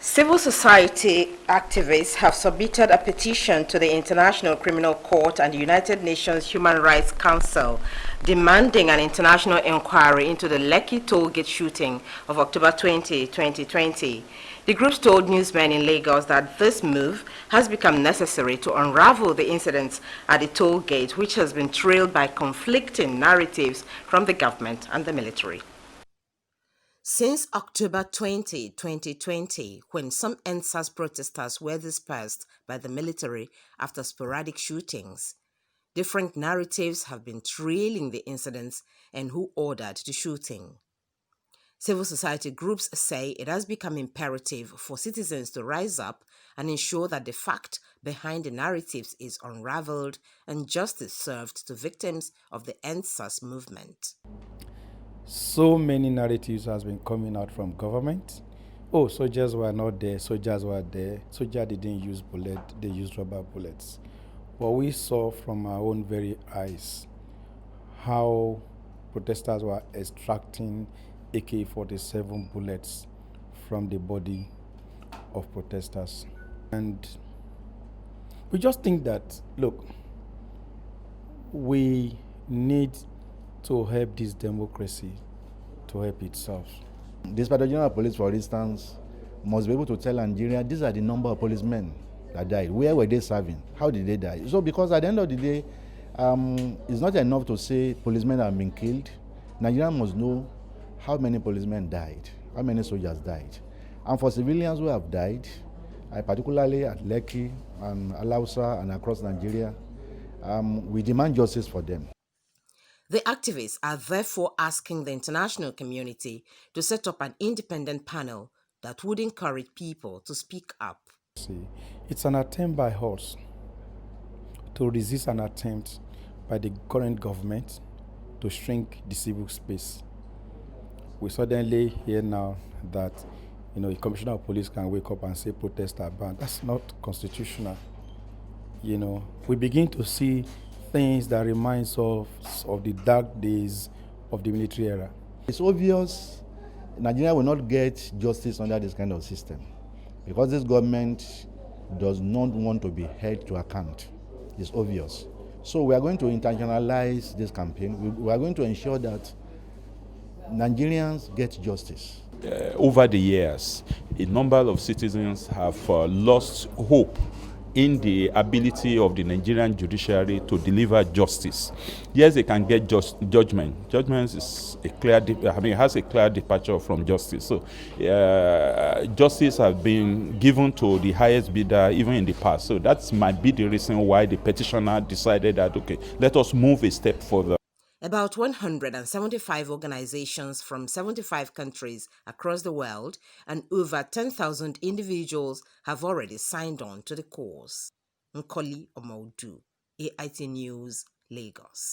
Civil society activists have submitted a petition to the International Criminal Court and the United Nations Human Rights Council demanding an international inquiry into the Lekki tollgate shooting of October 20, 2020. The groups told newsmen in Lagos that this move has become necessary to unravel the incidents at the toll gate, which has been trailed by conflicting narratives from the government and the military. Since October 20, 2020, when some Endsar protesters were dispersed by the military after sporadic shootings, different narratives have been trailing the incidents and who ordered the shooting. Civil society groups say it has become imperative for citizens to rise up and ensure that the fact behind the narratives is unraveled and justice served to victims of the Endsars movement. So many narratives has been coming out from government. Oh, soldiers were not there, soldiers were there, soldiers didn't use bullets, they used rubber bullets. But we saw from our own very eyes how protesters were extracting AK-47 bullets from the body of protesters. And we just think that, look, we need to help this democracy to help itself. The Inspector General of Police, for instance, must be able to tell Nigeria these are the number of policemen that died. Where were they serving? How did they die? So because at the end of the day, it's not enough to say policemen have been killed. Nigeria must know how many policemen died, how many soldiers died. And for civilians who have died, particularly at Lekki and Alausa and across Nigeria, we demand justice for them. The activists are therefore asking the international community to set up an independent panel that would encourage people to speak up. It's an attempt by us to resist an attempt by the current government to shrink the civil space. We suddenly hear now that a commissioner of police can wake up and say protests are banned. That's not constitutional. We begin to see things that reminds us of the dark days of the military era. It's obvious Nigeria will not get justice under this kind of system because this government does not want to be held to account. It's obvious. So we are going to internationalize this campaign. We are going to ensure that Nigerians get justice. Over the years, a number of citizens have lost hope in the ability of the Nigerian judiciary to deliver justice. Yes, they can get judgment. Judgment is has a clear departure from justice. So, justice has been given to the highest bidder even in the past. So that might be the reason why the petitioner decided that, okay, let us move a step further. About 175 organizations from 75 countries across the world and over 10,000 individuals have already signed on to the cause. Nkoli Omaudu, AIT News, Lagos.